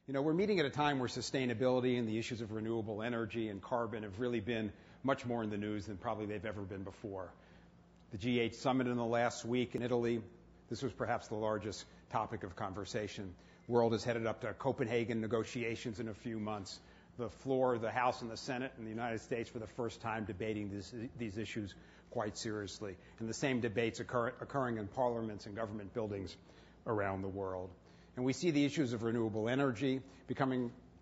You know, we're meeting at a time where sustainability and the issues of renewable energy and carbon have really been much more in the news than probably they've ever been before. The G8 summit in the last week in Italy, this was perhaps the largest topic of conversation. The world is headed up to Copenhagen negotiations in a few months. The floor, the House and the Senate in the United States for the first time debating these issues quite seriously. And the same debates occurring in parliaments and government buildings around the world. And we see the issues of renewable energy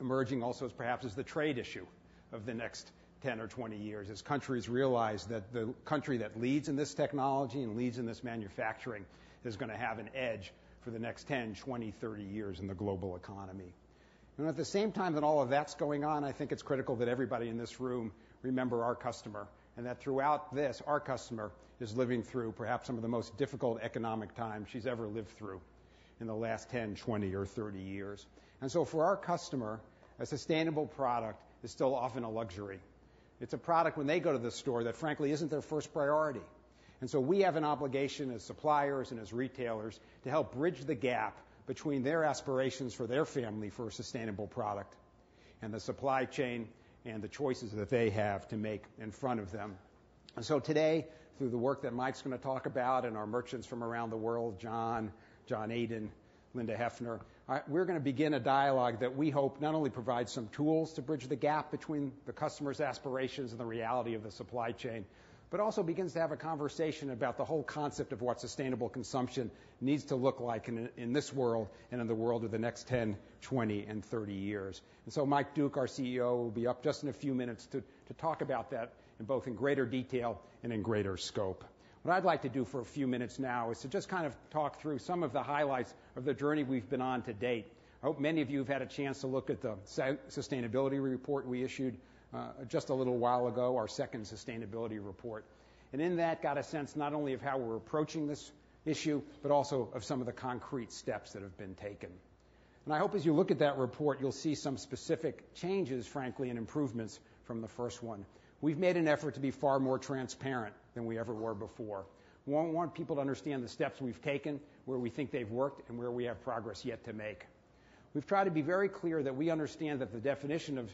emerging also as perhaps as the trade issue of the next 10 or 20 years, as countries realize that the country that leads in this technology and leads in this manufacturing is going to have an edge for the next 10, 20, 30 years in the global economy. And at the same time that all of that's going on, I think it's critical that everybody in this room remember our customer, and that throughout this, our customer is living through perhaps some of the most difficult economic times she's ever lived through in the last 10, 20, or 30 years. And so for our customer, a sustainable product is still often a luxury. It's a product when they go to the store that frankly isn't their first priority. And so we have an obligation as suppliers and as retailers to help bridge the gap between their aspirations for their family for a sustainable product and the supply chain and the choices that they have to make in front of them. And so today, through the work that Mike's going to talk about and our merchants from around the world, John Aden, Linda Hefner, we're going to begin a dialogue that we hope not only provides some tools to bridge the gap between the customer's aspirations and the reality of the supply chain, but also begins to have a conversation about the whole concept of what sustainable consumption needs to look like in this world and in the world of the next 10, 20, and 30 years. And so Mike Duke, our CEO, will be up just in a few minutes to talk about that in greater detail and in greater scope. What I'd like to do for a few minutes now is to just kind of talk through some of the highlights of the journey we've been on to date. I hope many of you have had a chance to look at the sustainability report we issued just a little while ago, our second sustainability report. And in that got a sense not only of how we're approaching this issue, but also of some of the concrete steps that have been taken. And I hope as you look at that report, you'll see some specific changes, frankly, and improvements from the first one. We've made an effort to be far more transparent than we ever were before. We want people to understand the steps we've taken, where we think they've worked, and where we have progress yet to make. We've tried to be very clear that we understand that the definition of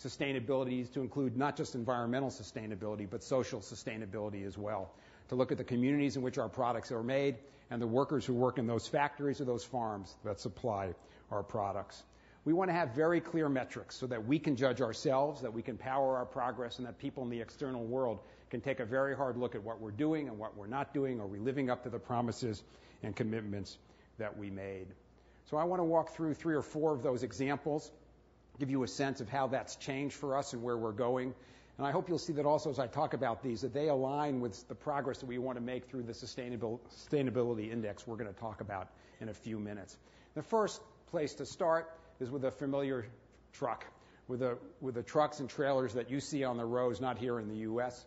sustainability is to include not just environmental sustainability, but social sustainability as well, to look at the communities in which our products are made and the workers who work in those factories or those farms that supply our products. We want to have very clear metrics so that we can judge ourselves, that we can power our progress, and that people in the external world can take a very hard look at what we're doing and what we're not doing. Are we living up to the promises and commitments that we made? So I want to walk through 3 or 4 of those examples, give you a sense of how that's changed for us and where we're going. And I hope you'll see that also as I talk about these, that they align with the progress that we want to make through the sustainability index we're going to talk about in a few minutes. The first place to start is with a familiar truck, with the trucks and trailers that you see on the roads, not here in the U.S.,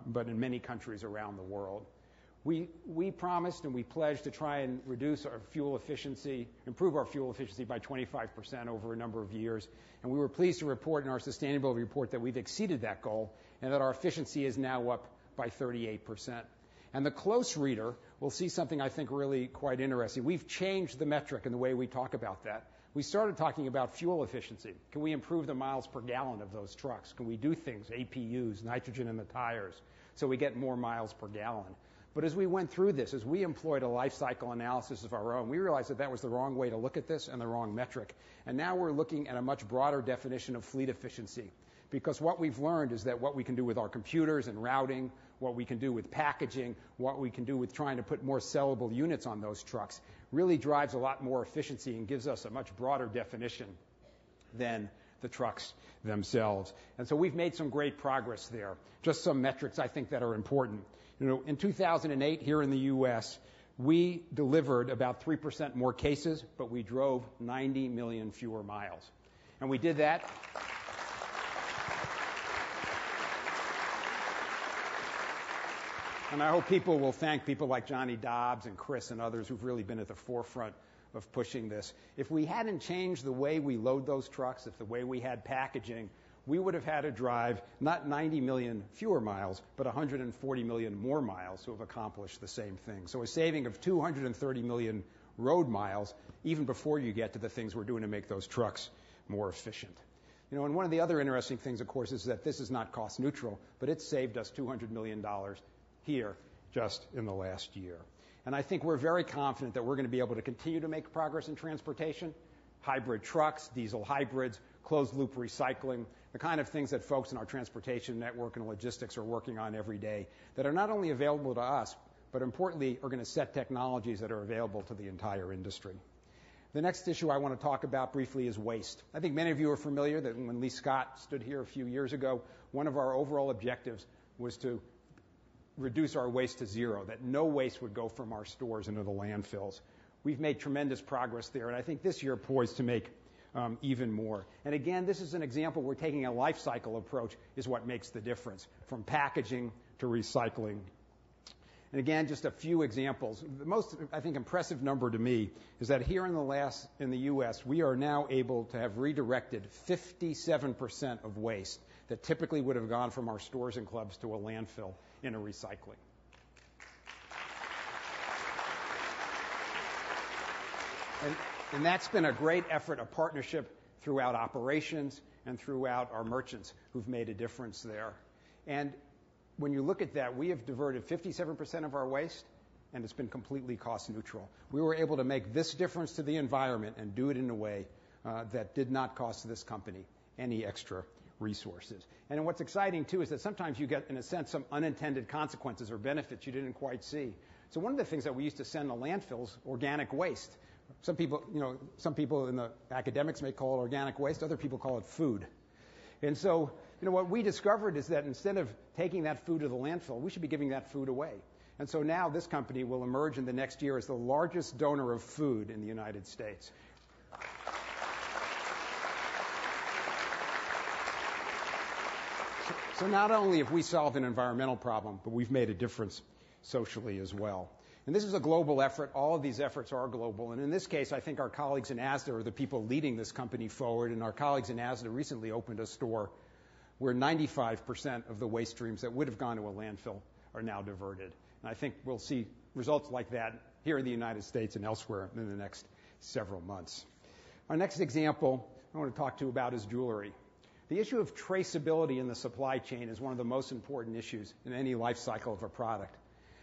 but in many countries around the world. We promised and we pledged to try and reduce our fuel efficiency, improve our fuel efficiency by 25% over a number of years. And we were pleased to report in our sustainability report that we've exceeded that goal and that our efficiency is now up by 38%. And the close reader will see something I think really quite interesting. We've changed the metric in the way we talk about that. We started talking about fuel efficiency. Can we improve the miles per gallon of those trucks? Can we do things, APUs, nitrogen in the tires, so we get more miles per gallon? But as we went through this, as we employed a life cycle analysis of our own, we realized that that was the wrong way to look at this and the wrong metric. And now we're looking at a much broader definition of fleet efficiency. Because what we've learned is that what we can do with our computers and routing, what we can do with packaging, what we can do with trying to put more sellable units on those trucks really drives a lot more efficiency and gives us a much broader definition than the trucks themselves. And so we've made some great progress there. Just some metrics I think that are important. You know, in 2008 here in the U.S., we delivered about 3% more cases, but we drove 90 million fewer miles. And we did that. And I hope people will thank people like Johnny Dobbs and Chris and others who've really been at the forefront of pushing this. If we hadn't changed the way we load those trucks, if the way we had packaging, we would have had to drive not 90 million fewer miles, but 140 million more miles to have accomplished the same thing. So a saving of 230 million road miles, even before you get to the things we're doing to make those trucks more efficient. And one of the other interesting things, of course, is that this is not cost neutral, but it's saved us $200 million here just in the last year. And I think we're very confident that we're going to be able to continue to make progress in transportation, hybrid trucks, diesel hybrids, closed-loop recycling, the kind of things that folks in our transportation network and logistics are working on every day that are not only available to us, but importantly are going to set technologies that are available to the entire industry. The next issue I want to talk about briefly is waste. I think many of you are familiar that when Lee Scott stood here a few years ago, one of our overall objectives was to reduce our waste to zero, that no waste would go from our stores into the landfills. We've made tremendous progress there, and I think this year poised to make even more. And again, this is an example where taking a life cycle approach is what makes the difference, from packaging to recycling. And again, just a few examples. The most, I think, impressive number to me is that here in the U.S., we are now able to have redirected 57% of waste that typically would have gone from our stores and clubs to a landfill into recycling. And that's been a great effort, a partnership throughout operations and throughout our merchants who've made a difference there. And when you look at that, we have diverted 57% of our waste, and it's been completely cost neutral. We were able to make this difference to the environment and do it in a way that did not cost this company any extra resources. And what's exciting, too, is that sometimes you get, in a sense, some unintended consequences or benefits you didn't quite see. So one of the things that we used to send to landfills, organic waste. Some people in the academics may call it organic waste. Other people call it food. And so, what we discovered is that instead of taking that food to the landfill, we should be giving that food away. And so now this company will emerge in the next year as the largest donor of food in the United States. So not only have we solved an environmental problem, but we've made a difference socially as well. And this is a global effort. All of these efforts are global. And in this case, I think our colleagues in ASDA are the people leading this company forward. And our colleagues in ASDA recently opened a store where 95% of the waste streams that would have gone to a landfill are now diverted. And I think we'll see results like that here in the United States and elsewhere in the next several months. Our next example I want to talk to you about is jewelry. The issue of traceability in the supply chain is one of the most important issues in any life cycle of a product.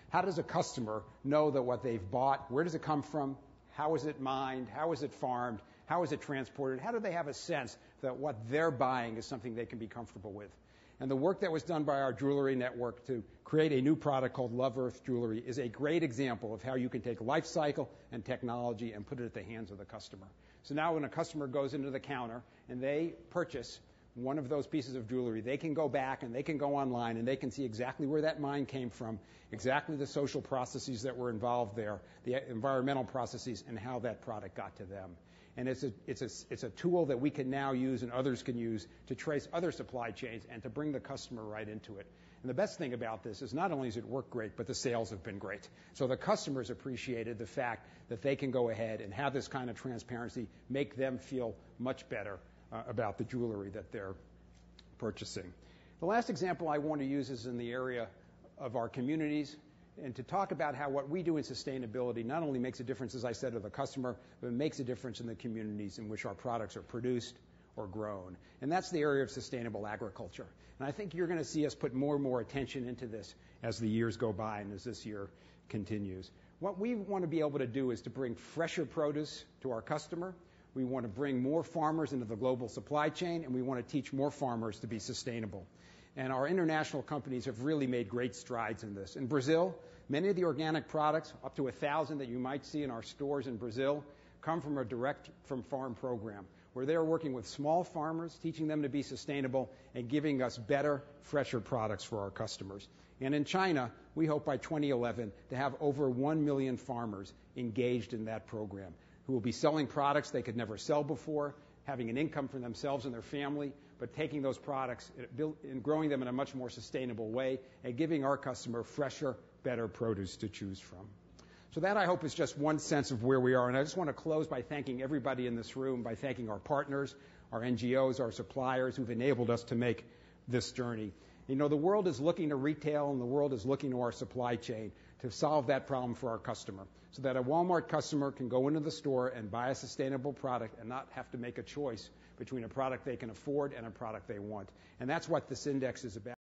How does a customer know that what they've bought, where does it come from, how is it mined, how is it farmed, how is it transported, how do they have a sense that what they're buying is something they can be comfortable with? And the work that was done by our jewelry network to create a new product called Love Earth Jewelry is a great example of how you can take life cycle and technology and put it at the hands of the customer. So now when a customer goes into the counter and they purchase one of those pieces of jewelry, they can go back and they can go online and they can see exactly where that mine came from, exactly the social processes that were involved there, the environmental processes, and how that product got to them. And it's a tool that we can now use and others can use to trace other supply chains and to bring the customer right into it. And the best thing about this is not only does it work great, but the sales have been great. So the customers appreciated the fact that they can go ahead and have this kind of transparency, make them feel much better about the jewelry that they're purchasing. The last example I want to use is in the area of our communities, and to talk about how what we do in sustainability not only makes a difference, as I said, to the customer, but it makes a difference in the communities in which our products are produced or grown. And that's the area of sustainable agriculture. And I think you're going to see us put more and more attention into this as the years go by and as this year continues. What we want to be able to do is to bring fresher produce to our customer. We want to bring more farmers into the global supply chain, and we want to teach more farmers to be sustainable. And our international companies have really made great strides in this. In Brazil, many of the organic products, up to 1,000 that you might see in our stores in Brazil, come from a direct-from-farm program, where they're working with small farmers, teaching them to be sustainable, and giving us better, fresher products for our customers. And in China, we hope by 2011 to have over 1 million farmers engaged in that program, who will be selling products they could never sell before, having an income for themselves and their family, but taking those products and growing them in a much more sustainable way and giving our customer fresher, better produce to choose from. So that, I hope, is just one sense of where we are. And I just want to close by thanking everybody in this room, by thanking our partners, our NGOs, our suppliers who've enabled us to make this journey. The world is looking to retail and the world is looking to our supply chain to solve that problem for our customer, so that a Walmart customer can go into the store and buy a sustainable product and not have to make a choice between a product they can afford and a product they want. And that's what this index is about.